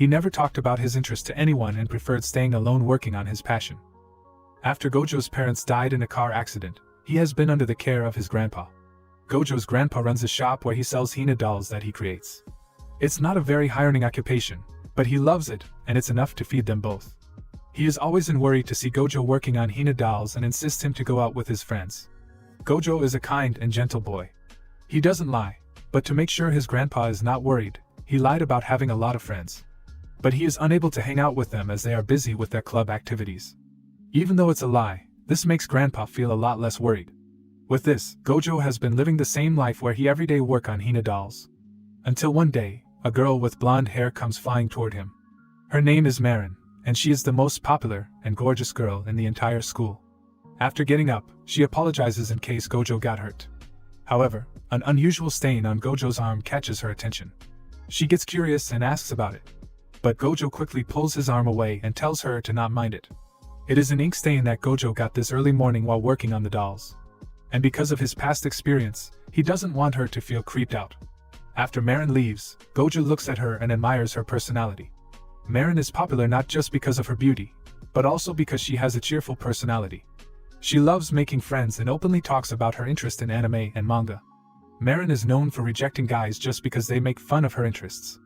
He never talked about his interest to anyone and preferred staying alone working on his passion. After Gojou's parents died in a car accident, he has been under the care of his grandpa. Gojou's grandpa runs a shop where he sells henna dolls that he creates. It's not a very high-earning occupation, but he loves it, and it's enough to feed them both. He is always in worry to see Gojou working on henna dolls and insists him to go out with his friends. Gojou is a kind and gentle boy. He doesn't lie, but to make sure his grandpa is not worried, he lied about having a lot of friends. But he is unable to hang out with them as they are busy with their club activities. Even though it's a lie, this makes grandpa feel a lot less worried. With this, Gojou has been living the same life where he everyday work on henna dolls. Until one day, a girl with blonde hair comes flying toward him. Her name is Marin, and she is the most popular and gorgeous girl in the entire school. After getting up, she apologizes in case Gojou got hurt. However, an unusual stain on Gojou's arm catches her attention. She gets curious and asks about it. But Gojou quickly pulls his arm away and tells her to not mind it. It is an ink stain that Gojou got this early morning while working on the dolls. And because of his past experience, he doesn't want her to feel creeped out. After Marin leaves, Gojou looks at her and admires her personality. Marin is popular not just because of her beauty, but also because she has a cheerful personality. She loves making friends and openly talks about her interest in anime and manga. Marin is known for rejecting guys just because they make fun of her interests.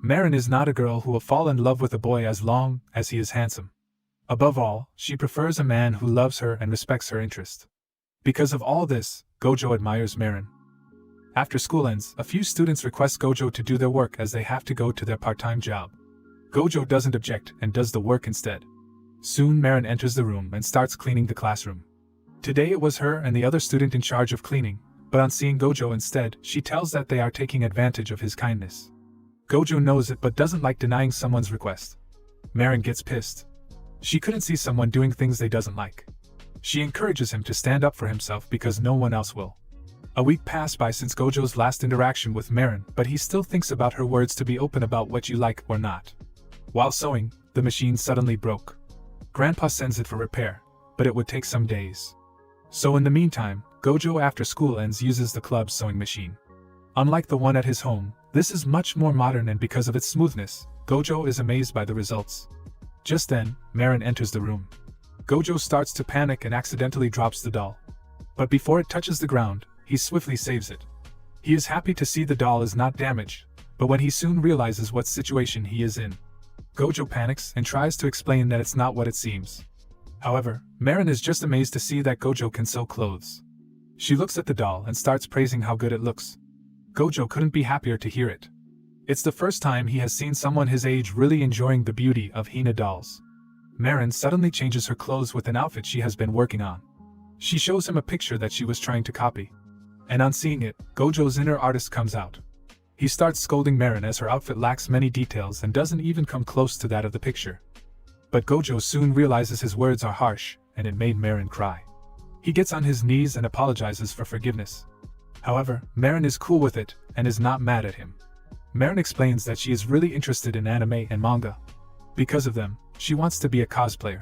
Marin is not a girl who will fall in love with a boy as long as he is handsome. Above all, she prefers a man who loves her and respects her interest. Because of all this, Gojou admires Marin. After school ends, a few students request Gojou to do their work as they have to go to their part-time job. Gojou doesn't object and does the work instead. Soon Marin enters the room and starts cleaning the classroom. Today it was her and the other student in charge of cleaning, but on seeing Gojou instead, she tells that they are taking advantage of his kindness. Gojou knows it but doesn't like denying someone's request. Marin gets pissed. She couldn't see someone doing things they doesn't like. She encourages him to stand up for himself because no one else will. A week passed by since Gojou's last interaction with Marin, but he still thinks about her words to be open about what you like or not. While sewing, the machine suddenly broke. Grandpa sends it for repair, but it would take some days. So in the meantime, Gojou after school ends uses the club's sewing machine. Unlike the one at his home, this is much more modern and because of its smoothness, Gojou is amazed by the results. Just then, Marin enters the room. Gojou starts to panic and accidentally drops the doll. But before it touches the ground, he swiftly saves it. He is happy to see the doll is not damaged, but when he soon realizes what situation he is in, Gojou panics and tries to explain that it's not what it seems. However, Marin is just amazed to see that Gojou can sew clothes. She looks at the doll and starts praising how good it looks. Gojou couldn't be happier to hear it. It's the first time he has seen someone his age really enjoying the beauty of henna dolls. Marin suddenly changes her clothes with an outfit she has been working on. She shows him a picture that she was trying to copy. And on seeing it, Gojou's inner artist comes out. He starts scolding Marin as her outfit lacks many details and doesn't even come close to that of the picture. But Gojou soon realizes his words are harsh, and it made Marin cry. He gets on his knees and apologizes for forgiveness. However, Marin is cool with it, and is not mad at him. Marin explains that she is really interested in anime and manga. Because of them, she wants to be a cosplayer.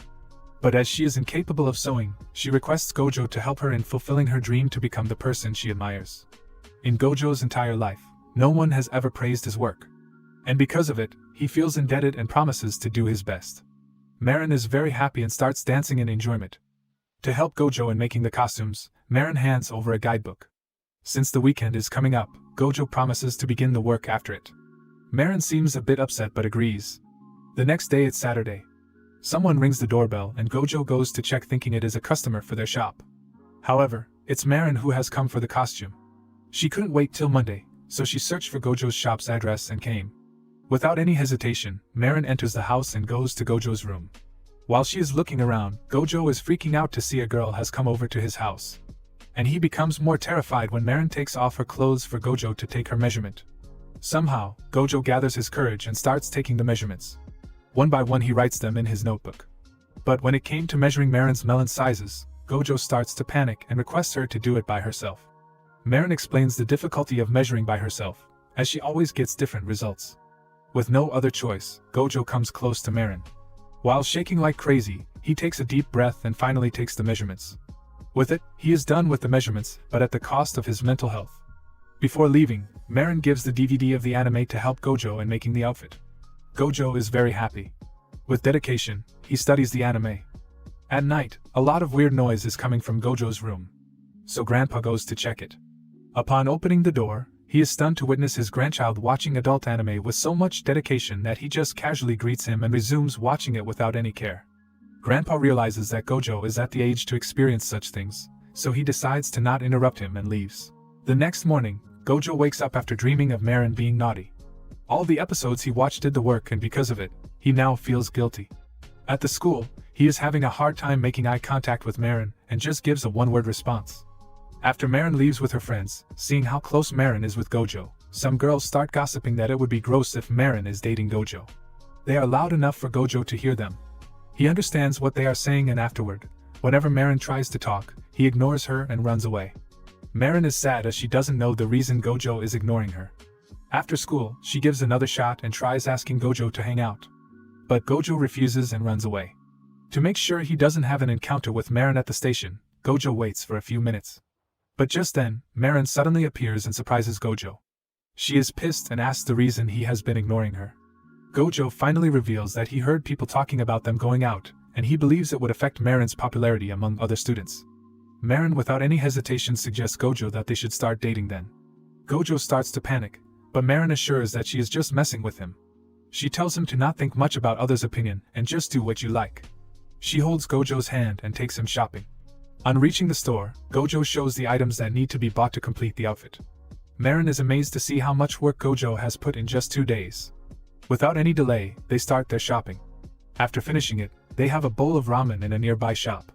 But as she is incapable of sewing, she requests Gojou to help her in fulfilling her dream to become the person she admires. In Gojou's entire life, no one has ever praised his work. And because of it, he feels indebted and promises to do his best. Marin is very happy and starts dancing in enjoyment. To help Gojou in making the costumes, Marin hands over a guidebook. Since the weekend is coming up, Gojou promises to begin the work after it. Marin seems a bit upset but agrees. The next day it's Saturday. Someone rings the doorbell and Gojou goes to check thinking it is a customer for their shop. However, it's Marin who has come for the costume. She couldn't wait till Monday, so she searched for Gojou's shop's address and came. Without any hesitation, Marin enters the house and goes to Gojou's room. While she is looking around, Gojou is freaking out to see a girl has come over to his house. And he becomes more terrified when Marin takes off her clothes for Gojou to take her measurement. Somehow, Gojou gathers his courage and starts taking the measurements. One by one he writes them in his notebook. But when it came to measuring Marin's melon sizes, Gojou starts to panic and requests her to do it by herself. Marin explains the difficulty of measuring by herself, as she always gets different results. With no other choice, Gojou comes close to Marin. While shaking like crazy, he takes a deep breath and finally takes the measurements. With it, he is done with the measurements, but at the cost of his mental health. Before leaving, Marin gives the DVD of the anime to help Gojou in making the outfit. Gojou is very happy. With dedication, he studies the anime. At night, a lot of weird noise is coming from Gojou's room. So Grandpa goes to check it. Upon opening the door, he is stunned to witness his grandchild watching adult anime with so much dedication that he just casually greets him and resumes watching it without any care. Grandpa realizes that Gojou is at the age to experience such things, so he decides to not interrupt him and leaves. The next morning, Gojou wakes up after dreaming of Marin being naughty. All the episodes he watched did the work, and because of it, he now feels guilty. At the school, he is having a hard time making eye contact with Marin and just gives a one-word response. After Marin leaves with her friends, seeing how close Marin is with Gojou, some girls start gossiping that it would be gross if Marin is dating Gojou. They are loud enough for Gojou to hear them. He understands what they are saying, and afterward, whenever Marin tries to talk, he ignores her and runs away. Marin is sad as she doesn't know the reason Gojou is ignoring her. After school, she gives another shot and tries asking Gojou to hang out. But Gojou refuses and runs away. To make sure he doesn't have an encounter with Marin at the station, Gojou waits for a few minutes. But just then, Marin suddenly appears and surprises Gojou. She is pissed and asks the reason he has been ignoring her. Gojou finally reveals that he heard people talking about them going out, and he believes it would affect Marin's popularity among other students. Marin without any hesitation suggests Gojou that they should start dating then. Gojou starts to panic, but Marin assures that she is just messing with him. She tells him to not think much about others' opinion and just do what you like. She holds Gojou's hand and takes him shopping. On reaching the store, Gojou shows the items that need to be bought to complete the outfit. Marin is amazed to see how much work Gojou has put in just 2 days. Without any delay, they start their shopping. After finishing it, they have a bowl of ramen in a nearby shop.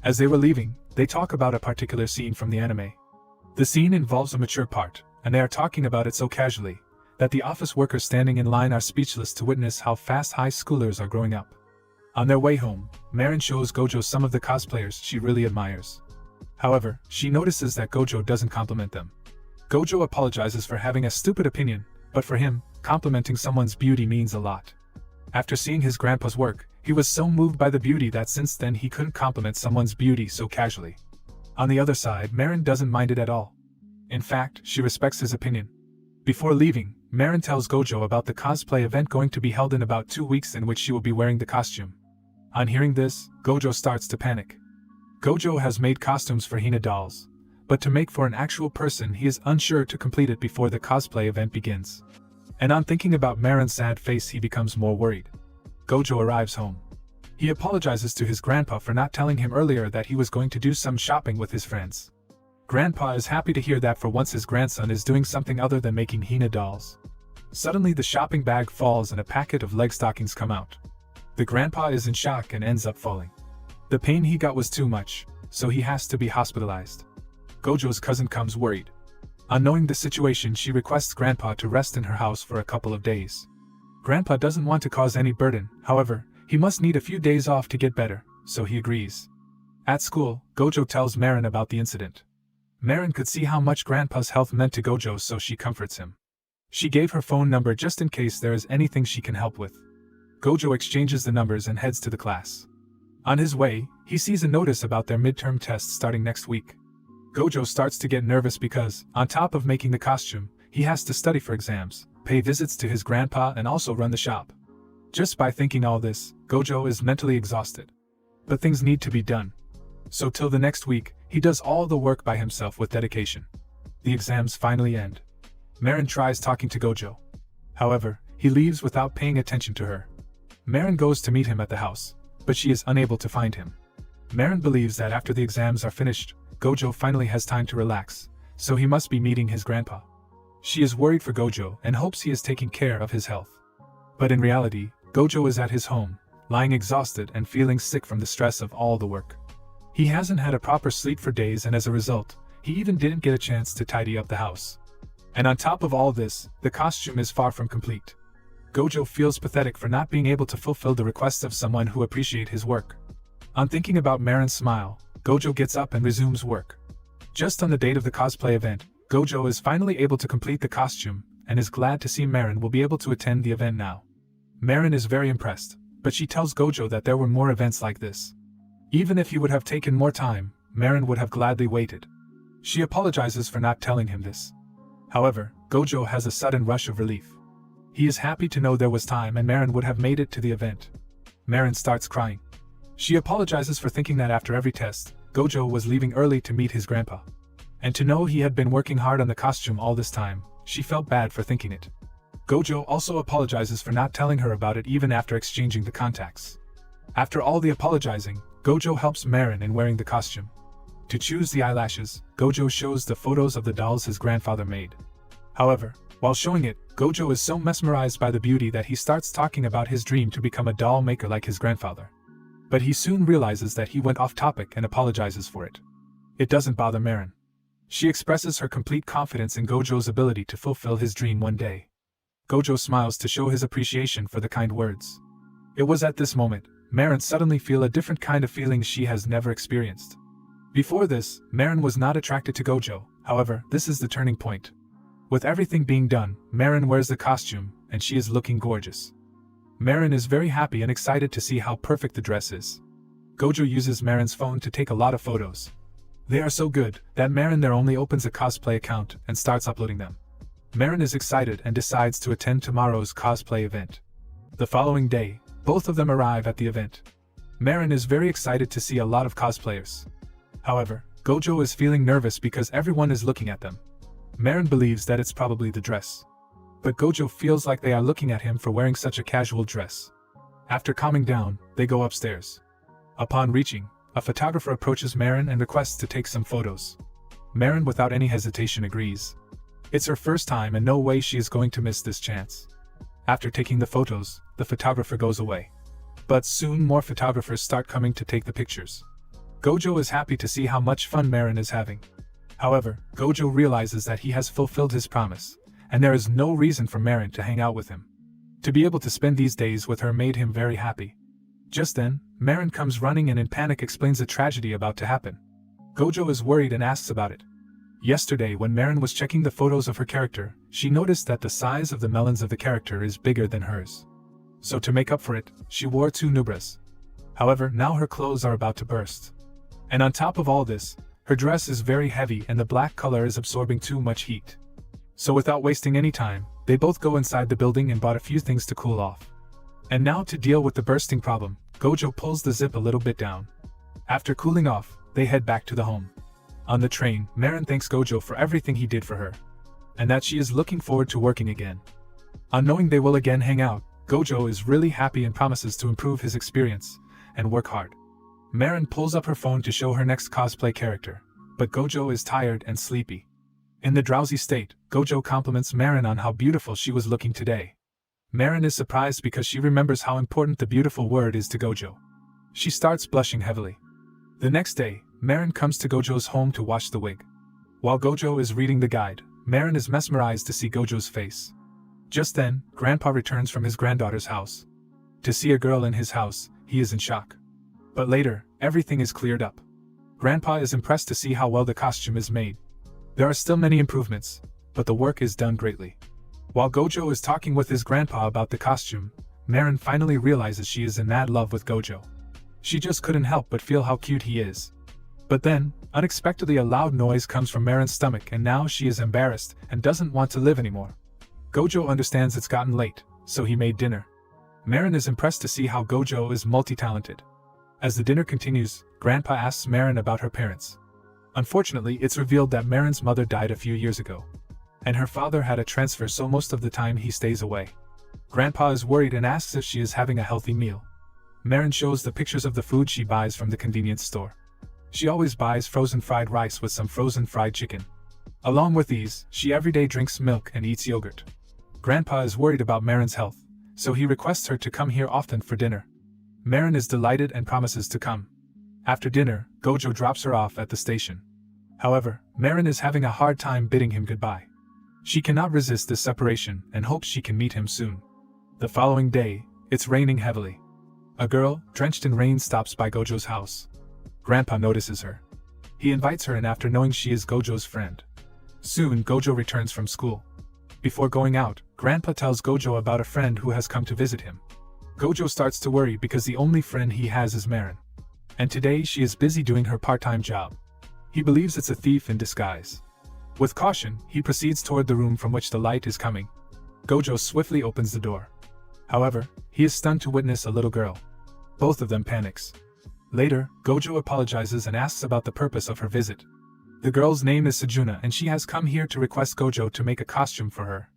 As they were leaving, they talk about a particular scene from the anime. The scene involves a mature part, and they are talking about it so casually that the office workers standing in line are speechless to witness how fast high schoolers are growing up. On their way home, Marin shows Gojou some of the cosplayers she really admires. However, she notices that Gojou doesn't compliment them. Gojou apologizes for having a stupid opinion, but for him, complimenting someone's beauty means a lot. After seeing his grandpa's work, he was so moved by the beauty that since then he couldn't compliment someone's beauty so casually. On the other side, Marin doesn't mind it at all. In fact, she respects his opinion. Before leaving, Marin tells Gojou about the cosplay event going to be held in about 2 weeks in which she will be wearing the costume. On hearing this, Gojou starts to panic. Gojou has made costumes for Hina dolls, but to make for an actual person he is unsure to complete it before the cosplay event begins. And on thinking about Marin's sad face he becomes more worried. Gojou arrives home. He apologizes to his grandpa for not telling him earlier that he was going to do some shopping with his friends. Grandpa is happy to hear that for once his grandson is doing something other than making Hina dolls. Suddenly the shopping bag falls and a packet of leg stockings come out. The grandpa is in shock and ends up falling. The pain he got was too much, so he has to be hospitalized. Gojou's cousin comes worried. On knowing the situation, she requests Grandpa to rest in her house for a couple of days. Grandpa doesn't want to cause any burden, however, he must need a few days off to get better, so he agrees. At school, Gojou tells Marin about the incident. Marin could see how much Grandpa's health meant to Gojou, so she comforts him. She gave her phone number just in case there is anything she can help with. Gojou exchanges the numbers and heads to the class. On his way, he sees a notice about their midterm tests starting next week. Gojou starts to get nervous because, on top of making the costume, he has to study for exams, pay visits to his grandpa and also run the shop. Just by thinking all this, Gojou is mentally exhausted. But things need to be done. So till the next week, he does all the work by himself with dedication. The exams finally end. Marin tries talking to Gojou. However, he leaves without paying attention to her. Marin goes to meet him at the house, but she is unable to find him. Marin believes that after the exams are finished, Gojou finally has time to relax, so he must be meeting his grandpa. She is worried for Gojou and hopes he is taking care of his health. But in reality, Gojou is at his home, lying exhausted and feeling sick from the stress of all the work. He hasn't had a proper sleep for days, and as a result, he even didn't get a chance to tidy up the house. And on top of all this, the costume is far from complete. Gojou feels pathetic for not being able to fulfill the requests of someone who appreciates his work. On thinking about Marin's smile, Gojou gets up and resumes work. Just on the date of the cosplay event, Gojou is finally able to complete the costume, and is glad to see Marin will be able to attend the event now. Marin is very impressed, but she tells Gojou that there were more events like this. Even if he would have taken more time, Marin would have gladly waited. She apologizes for not telling him this. However, Gojou has a sudden rush of relief. He is happy to know there was time and Marin would have made it to the event. Marin starts crying. She apologizes for thinking that after every test, Gojou was leaving early to meet his grandpa. And to know he had been working hard on the costume all this time, she felt bad for thinking it. Gojou also apologizes for not telling her about it even after exchanging the contacts. After all the apologizing, Gojou helps Marin in wearing the costume. To choose the eyelashes, Gojou shows the photos of the dolls his grandfather made. However, while showing it, Gojou is so mesmerized by the beauty that he starts talking about his dream to become a doll maker like his grandfather. But he soon realizes that he went off topic and apologizes for it. It doesn't bother Marin. She expresses her complete confidence in Gojou's ability to fulfill his dream one day. Gojou smiles to show his appreciation for the kind words. It was at this moment, Marin suddenly feels a different kind of feeling she has never experienced. Before this, Marin was not attracted to Gojou, however, this is the turning point. With everything being done, Marin wears the costume, and she is looking gorgeous. Marin is very happy and excited to see how perfect the dress is. Gojou uses Marin's phone to take a lot of photos. They are so good that Marin there only opens a cosplay account and starts uploading them. Marin is excited and decides to attend tomorrow's cosplay event. The following day, both of them arrive at the event. Marin is very excited to see a lot of cosplayers. However, Gojou is feeling nervous because everyone is looking at them. Marin believes that it's probably the dress. But Gojou feels like they are looking at him for wearing such a casual dress. After calming down, they go upstairs. Upon reaching, a photographer approaches Marin and requests to take some photos. Marin without any hesitation agrees. It's her first time and no way she is going to miss this chance. After taking the photos, the photographer goes away. But soon more photographers start coming to take the pictures. Gojou is happy to see how much fun Marin is having. However, Gojou realizes that he has fulfilled his promise, and there is no reason for Marin to hang out with him. To be able to spend these days with her made him very happy. Just then, Marin comes running and in panic explains a tragedy about to happen. Gojou is worried and asks about it. Yesterday when Marin was checking the photos of her character, she noticed that the size of the melons of the character is bigger than hers. So to make up for it, she wore 2 nubras. However, now her clothes are about to burst. And on top of all this, her dress is very heavy and the black color is absorbing too much heat. So without wasting any time, they both go inside the building and bought a few things to cool off. And now to deal with the bursting problem, Gojou pulls the zip a little bit down. After cooling off, they head back to the home. On the train, Marin thanks Gojou for everything he did for her, and that she is looking forward to working again. On knowing they will again hang out, Gojou is really happy and promises to improve his experience and work hard. Marin pulls up her phone to show her next cosplay character, but Gojou is tired and sleepy. In the drowsy state, Gojou compliments Marin on how beautiful she was looking today. Marin is surprised because she remembers how important the beautiful word is to Gojou. She starts blushing heavily. The next day, Marin comes to Gojou's home to wash the wig. While Gojou is reading the guide, Marin is mesmerized to see Gojou's face. Just then, Grandpa returns from his granddaughter's house. To see a girl in his house, he is in shock. But later, everything is cleared up. Grandpa is impressed to see how well the costume is made. There are still many improvements, but the work is done greatly. While Gojou is talking with his grandpa about the costume, Marin finally realizes she is in mad love with Gojou. She just couldn't help but feel how cute he is. But then, unexpectedly a loud noise comes from Marin's stomach and now she is embarrassed and doesn't want to live anymore. Gojou understands it's gotten late, so he made dinner. Marin is impressed to see how Gojou is multi-talented. As the dinner continues, Grandpa asks Marin about her parents. Unfortunately, it's revealed that Marin's mother died a few years ago, and her father had a transfer, so most of the time he stays away. Grandpa is worried and asks if she is having a healthy meal. Marin shows the pictures of the food she buys from the convenience store. She always buys frozen fried rice with some frozen fried chicken. Along with these, she every day drinks milk and eats yogurt. Grandpa is worried about Marin's health, so he requests her to come here often for dinner. Marin is delighted and promises to come. After dinner, Gojou drops her off at the station. However, Marin is having a hard time bidding him goodbye. She cannot resist this separation and hopes she can meet him soon. The following day, it's raining heavily. A girl, drenched in rain, stops by Gojou's house. Grandpa notices her. He invites her in after knowing she is Gojou's friend. Soon, Gojou returns from school. Before going out, Grandpa tells Gojou about a friend who has come to visit him. Gojou starts to worry because the only friend he has is Marin. And today she is busy doing her part-time job. He believes it's a thief in disguise. With caution, he proceeds toward the room from which the light is coming. Gojou swiftly opens the door. However, he is stunned to witness a little girl. Both of them panics. Later, Gojou apologizes and asks about the purpose of her visit. The girl's name is Sejuna and she has come here to request Gojou to make a costume for her.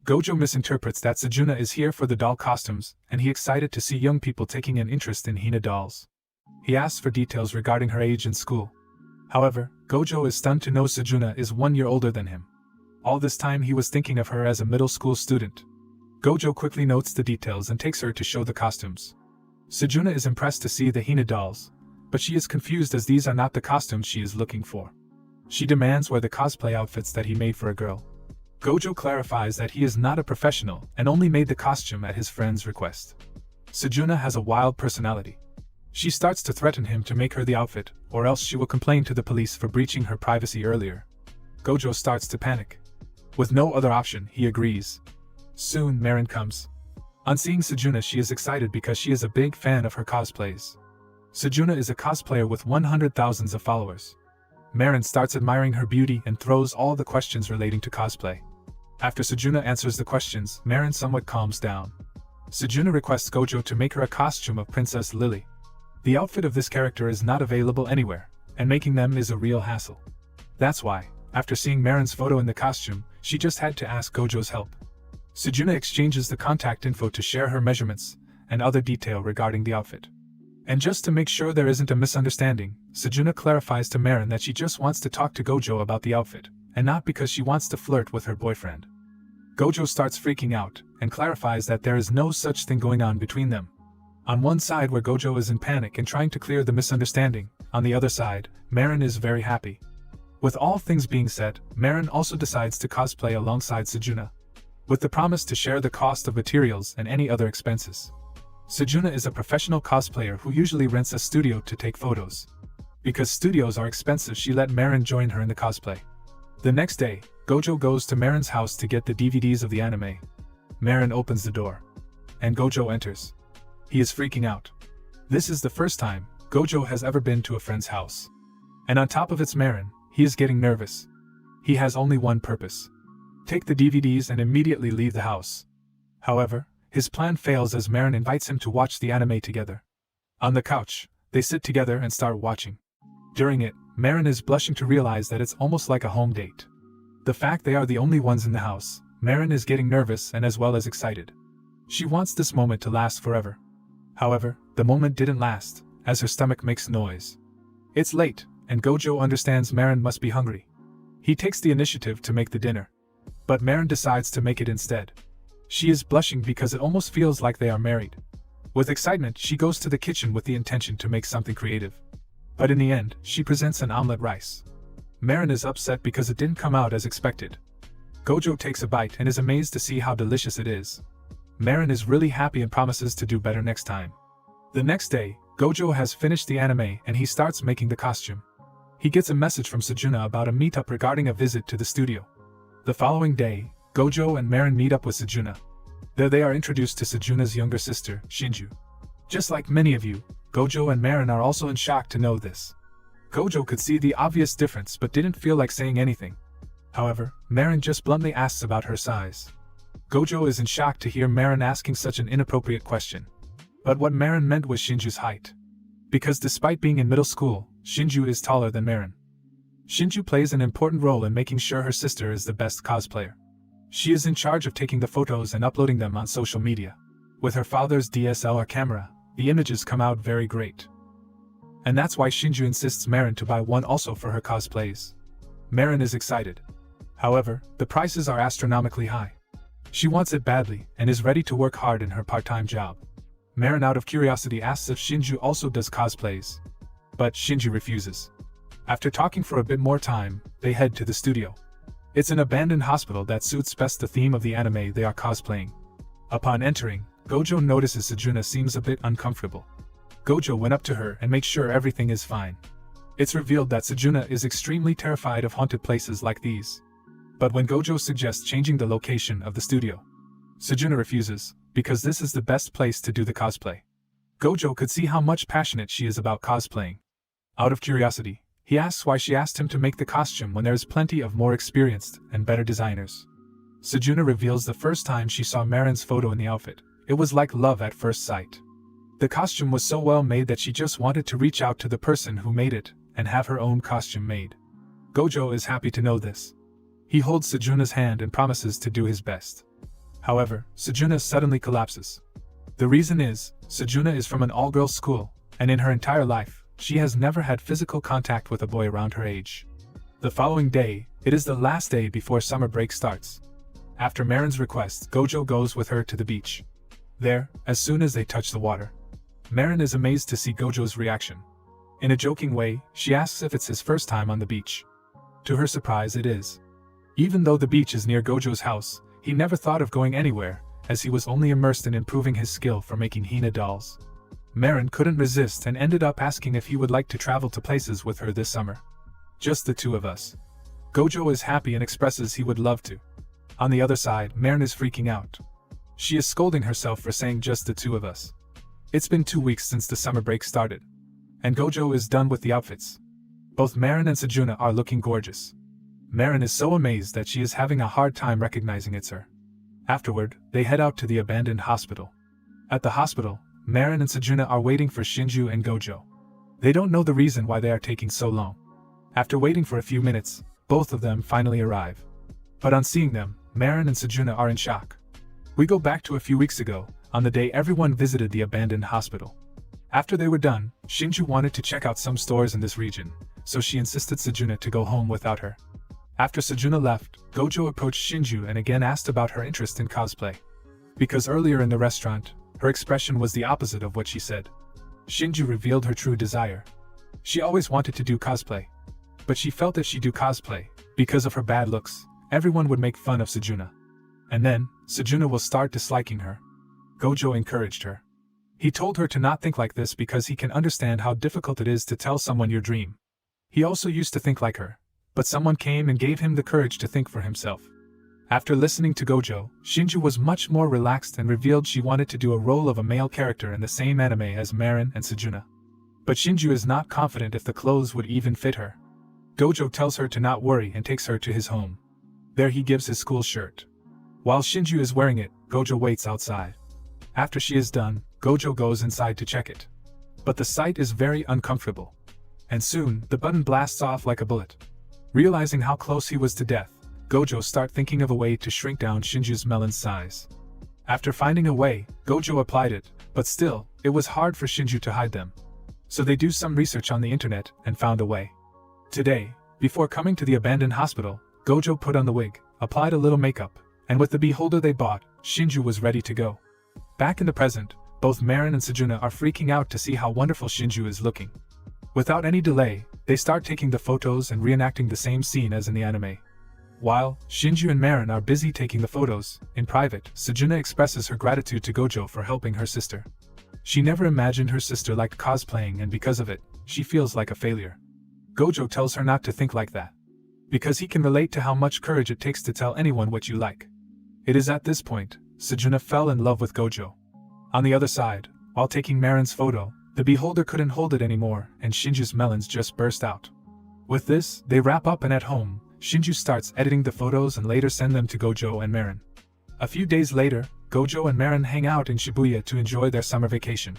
Gojou misinterprets that Sejuna is here for the doll costumes, and he excited to see young people taking an interest in Hina dolls. He asks for details regarding her age in school. However, Gojou is stunned to know Sejuna is 1 year older than him. All this time he was thinking of her as a middle school student. Gojou quickly notes the details and takes her to show the costumes. Sejuna is impressed to see the Hina dolls, but she is confused as these are not the costumes she is looking for. She demands wear the cosplay outfits that he made for a girl. Gojou clarifies that he is not a professional and only made the costume at his friend's request. Sejuna has a wild personality. She starts to threaten him to make her the outfit, or else she will complain to the police for breaching her privacy earlier. Gojou starts to panic. With no other option, he agrees. Soon, Marin comes. On seeing Sejuna, she is excited because she is a big fan of her cosplays. Sejuna is a cosplayer with 100,000 of followers. Marin starts admiring her beauty and throws all the questions relating to cosplay. After Sejuna answers the questions, Marin somewhat calms down. Sejuna requests Gojou to make her a costume of Princess Lily. The outfit of this character is not available anywhere, and making them is a real hassle. That's why, after seeing Marin's photo in the costume, she just had to ask Gojou's help. Sejuna exchanges the contact info to share her measurements and other detail regarding the outfit. And just to make sure there isn't a misunderstanding, Sejuna clarifies to Marin that she just wants to talk to Gojou about the outfit, and not because she wants to flirt with her boyfriend. Gojou starts freaking out, and clarifies that there is no such thing going on between them. On one side where Gojou is in panic and trying to clear the misunderstanding, on the other side, Marin is very happy. With all things being said, Marin also decides to cosplay alongside Sejuna, with the promise to share the cost of materials and any other expenses. Sejuna is a professional cosplayer who usually rents a studio to take photos. Because studios are expensive, she let Marin join her in the cosplay. The next day, Gojou goes to Marin's house to get the DVDs of the anime. Marin opens the door, and Gojou enters. He is freaking out. This is the first time Gojou has ever been to a friend's house. And on top of it's Marin, he is getting nervous. He has only one purpose: take the DVDs and immediately leave the house. However, his plan fails as Marin invites him to watch the anime together. On the couch, they sit together and start watching. During it, Marin is blushing to realize that it's almost like a home date. The fact they are the only ones in the house, Marin is getting nervous and as well as excited. She wants this moment to last forever. However, the moment didn't last, as her stomach makes noise. It's late, and Gojou understands Marin must be hungry. He takes the initiative to make the dinner. But Marin decides to make it instead. She is blushing because it almost feels like they are married. With excitement, she goes to the kitchen with the intention to make something creative. But in the end, she presents an omelette rice. Marin is upset because it didn't come out as expected. Gojou takes a bite and is amazed to see how delicious it is. Marin is really happy and promises to do better next time. The next day, Gojou has finished the anime and he starts making the costume. He gets a message from Sejuna about a meetup regarding a visit to the studio. The following day, Gojou and Marin meet up with Sejuna. There they are introduced to Sejuna's younger sister, Shinju. Just like many of you, Gojou and Marin are also in shock to know this. Gojou could see the obvious difference but didn't feel like saying anything. However, Marin just bluntly asks about her size. Gojou is in shock to hear Marin asking such an inappropriate question. But what Marin meant was Shinju's height. Because despite being in middle school, Shinju is taller than Marin. Shinju plays an important role in making sure her sister is the best cosplayer. She is in charge of taking the photos and uploading them on social media. With her father's DSLR camera, the images come out very great. And that's why Shinju insists Marin to buy one also for her cosplays. Marin is excited. However, the prices are astronomically high. She wants it badly and is ready to work hard in her part-time job. Marin out of curiosity asks if Shinju also does cosplays. But Shinju refuses. After talking for a bit more time, they head to the studio. It's an abandoned hospital that suits best the theme of the anime they are cosplaying. Upon entering, Gojou notices Sejuna seems a bit uncomfortable. Gojou went up to her and makes sure everything is fine. It's revealed that Sejuna is extremely terrified of haunted places like these. But when Gojou suggests changing the location of the studio, Sejuna refuses, because this is the best place to do the cosplay. Gojou could see how much passionate she is about cosplaying. Out of curiosity, he asks why she asked him to make the costume when there is plenty of more experienced and better designers. Sejuna reveals the first time she saw Marin's photo in the outfit. It was like love at first sight. The costume was so well made that she just wanted to reach out to the person who made it and have her own costume made. Gojou is happy to know this. He holds Sejuna's hand and promises to do his best. However, Sejuna suddenly collapses. The reason is, Sejuna is from an all-girls school, and in her entire life, she has never had physical contact with a boy around her age. The following day, it is the last day before summer break starts. After Marin's request, Gojou goes with her to the beach. There, as soon as they touch the water, Marin is amazed to see Gojou's reaction. In a joking way, she asks if it's his first time on the beach. To her surprise, it is. Even though the beach is near Gojou's house, he never thought of going anywhere, as he was only immersed in improving his skill for making henna dolls. Marin couldn't resist and ended up asking if he would like to travel to places with her this summer. Just the two of us. Gojou is happy and expresses he would love to. On the other side, Marin is freaking out. She is scolding herself for saying just the two of us. It's been 2 weeks since the summer break started, and Gojou is done with the outfits. Both Marin and Sejuna are looking gorgeous. Marin is so amazed that she is having a hard time recognizing it's her. Afterward, they head out to the abandoned hospital. At the hospital, Marin and Sejuna are waiting for Shinju and Gojou. They don't know the reason why they are taking so long. After waiting for a few minutes, both of them finally arrive. But on seeing them, Marin and Sejuna are in shock. We go back to a few weeks ago, on the day everyone visited the abandoned hospital. After they were done, Shinju wanted to check out some stores in this region, so she insisted Sejuna to go home without her. After Sejuna left, Gojou approached Shinju and again asked about her interest in cosplay. Because earlier in the restaurant, her expression was the opposite of what she said. Shinju revealed her true desire. She always wanted to do cosplay. But she felt if she do cosplay, because of her bad looks, everyone would make fun of Sejuna. And then, Sejuna will start disliking her. Gojou encouraged her. He told her to not think like this because he can understand how difficult it is to tell someone your dream. He also used to think like her, but someone came and gave him the courage to think for himself. After listening to Gojou, Shinju was much more relaxed and revealed she wanted to do a role of a male character in the same anime as Marin and Sejuna. But Shinju is not confident if the clothes would even fit her. Gojou tells her to not worry and takes her to his home. There he gives his school shirt. While Shinju is wearing it, Gojou waits outside. After she is done, Gojou goes inside to check it. But the sight is very uncomfortable. And soon, the button blasts off like a bullet. Realizing how close he was to death, Gojou starts thinking of a way to shrink down Shinju's melon's size. After finding a way, Gojou applied it, but still, it was hard for Shinju to hide them. So they do some research on the internet and found a way. Today, before coming to the abandoned hospital, Gojou put on the wig, applied a little makeup, and with the beholder they bought, Shinju was ready to go. Back in the present, both Marin and Sejuna are freaking out to see how wonderful Shinju is looking. Without any delay, they start taking the photos and reenacting the same scene as in the anime. While Shinju and Marin are busy taking the photos, in private, Sejuna expresses her gratitude to Gojou for helping her sister. She never imagined her sister liked cosplaying and because of it, she feels like a failure. Gojou tells her not to think like that. Because he can relate to how much courage it takes to tell anyone what you like. It is at this point, Sejuna fell in love with Gojou. On the other side, while taking Marin's photo, the beholder couldn't hold it anymore and Shinju's melons just burst out. With this, they wrap up and at home, Shinju starts editing the photos and later send them to Gojou and Marin. A few days later, Gojou and Marin hang out in Shibuya to enjoy their summer vacation.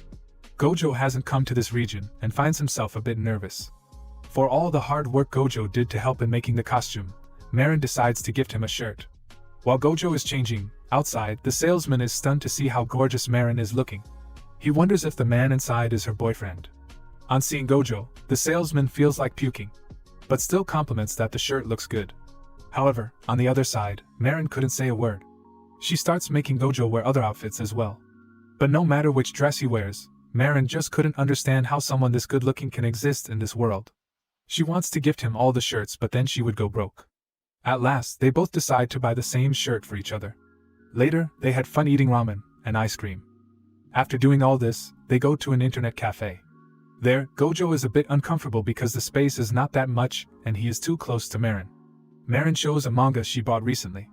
Gojou hasn't come to this region and finds himself a bit nervous. For all the hard work Gojou did to help in making the costume, Marin decides to gift him a shirt. While Gojou is changing, outside, the salesman is stunned to see how gorgeous Marin is looking. He wonders if the man inside is her boyfriend. On seeing Gojou, the salesman feels like puking, but still compliments that the shirt looks good. However, on the other side, Marin couldn't say a word. She starts making Gojou wear other outfits as well. But no matter which dress he wears, Marin just couldn't understand how someone this good-looking can exist in this world. She wants to gift him all the shirts but then she would go broke. At last, they both decide to buy the same shirt for each other. Later, they had fun eating ramen and ice cream. After doing all this, they go to an internet cafe. There, Gojou is a bit uncomfortable because the space is not that much and he is too close to Marin. Marin shows a manga she bought recently.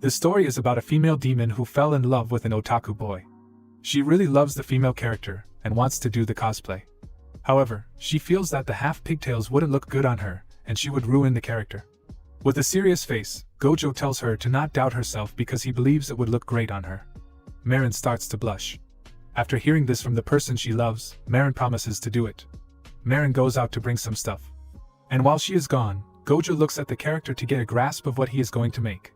The story is about a female demon who fell in love with an otaku boy. She really loves the female character and wants to do the cosplay. However, she feels that the half pigtails wouldn't look good on her and she would ruin the character. With a serious face, Gojou tells her to not doubt herself because he believes it would look great on her. Marin starts to blush. After hearing this from the person she loves, Marin promises to do it. Marin goes out to bring some stuff. And while she is gone, Gojou looks at the character to get a grasp of what he is going to make.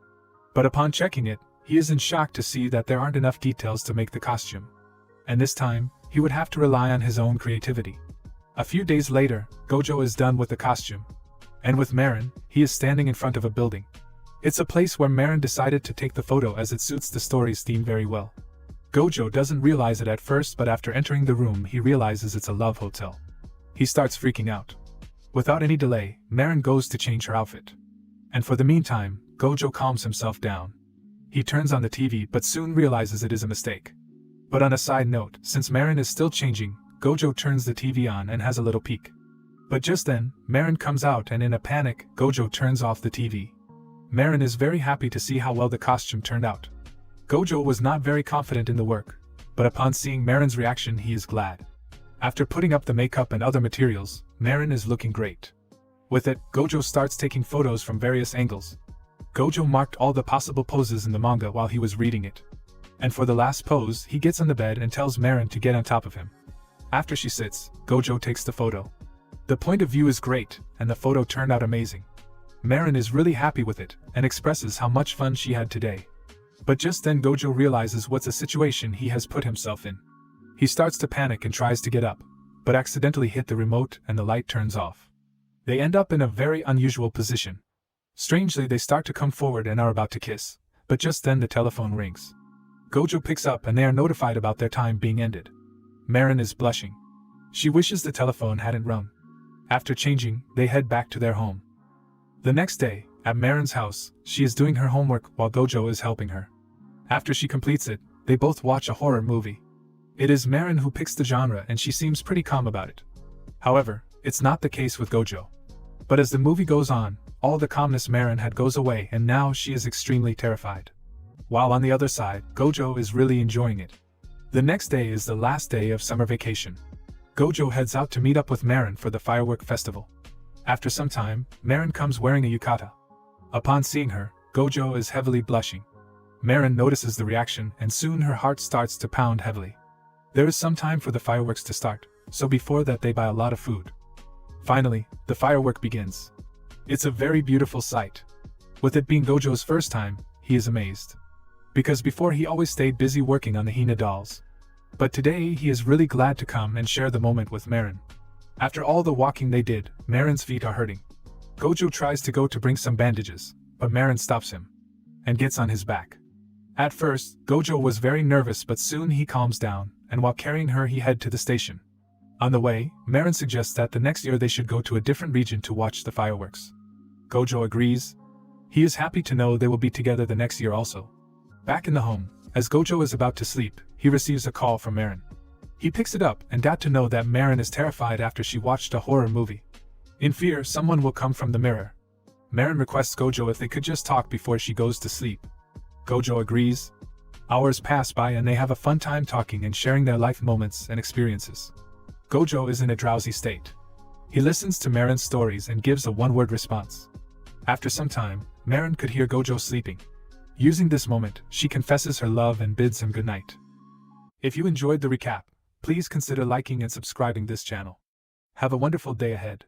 But upon checking it, he is in shock to see that there aren't enough details to make the costume. And this time, he would have to rely on his own creativity. A few days later, Gojou is done with the costume. And with Marin, he is standing in front of a building. It's a place where Marin decided to take the photo as it suits the story's theme very well. Gojou doesn't realize it at first, but after entering the room he realizes it's a love hotel. He starts freaking out. Without any delay, Marin goes to change her outfit. And for the meantime, Gojou calms himself down. He turns on the TV but soon realizes it is a mistake. But on a side note, since Marin is still changing, Gojou turns the TV on and has a little peek. But just then, Marin comes out and in a panic, Gojou turns off the TV. Marin is very happy to see how well the costume turned out. Gojou was not very confident in the work, but upon seeing Marin's reaction he is glad. After putting up the makeup and other materials, Marin is looking great. With it, Gojou starts taking photos from various angles. Gojou marked all the possible poses in the manga while he was reading it. And for the last pose, he gets on the bed and tells Marin to get on top of him. After she sits, Gojou takes the photo. The point of view is great, and the photo turned out amazing. Marin is really happy with it, and expresses how much fun she had today. But just then Gojou realizes what's a situation he has put himself in. He starts to panic and tries to get up, but accidentally hit the remote and the light turns off. They end up in a very unusual position. Strangely, they start to come forward and are about to kiss, but just then the telephone rings. Gojou picks up and they are notified about their time being ended. Marin is blushing. She wishes the telephone hadn't rung. After changing, they head back to their home. The next day, at Marin's house, she is doing her homework while Gojou is helping her. After she completes it, they both watch a horror movie. It is Marin who picks the genre and she seems pretty calm about it. However, it's not the case with Gojou. But as the movie goes on, all the calmness Marin had goes away and now she is extremely terrified. While on the other side, Gojou is really enjoying it. The next day is the last day of summer vacation. Gojou heads out to meet up with Marin for the firework festival. After some time, Marin comes wearing a yukata. Upon seeing her, Gojou is heavily blushing. Marin notices the reaction and soon her heart starts to pound heavily. There is some time for the fireworks to start, so before that they buy a lot of food. Finally, the firework begins. It's a very beautiful sight. With it being Gojou's first time, he is amazed. Because before he always stayed busy working on the Hina dolls. But today he is really glad to come and share the moment with Marin. After all the walking they did, Marin's feet are hurting. Gojou tries to go to bring some bandages, but Marin stops him and gets on his back. At first, Gojou was very nervous but soon he calms down, and while carrying her he head to the station. On the way, Marin suggests that the next year they should go to a different region to watch the fireworks. Gojou agrees. He is happy to know they will be together the next year also. Back in the home, as Gojou is about to sleep, he receives a call from Marin. He picks it up and got to know that Marin is terrified after she watched a horror movie. In fear, someone will come from the mirror. Marin requests Gojou if they could just talk before she goes to sleep. Gojou agrees. Hours pass by and they have a fun time talking and sharing their life moments and experiences. Gojou is in a drowsy state. He listens to Marin's stories and gives a one-word response. After some time, Marin could hear Gojou sleeping. Using this moment, she confesses her love and bids him good night. If you enjoyed the recap, please consider liking and subscribing this channel. Have a wonderful day ahead.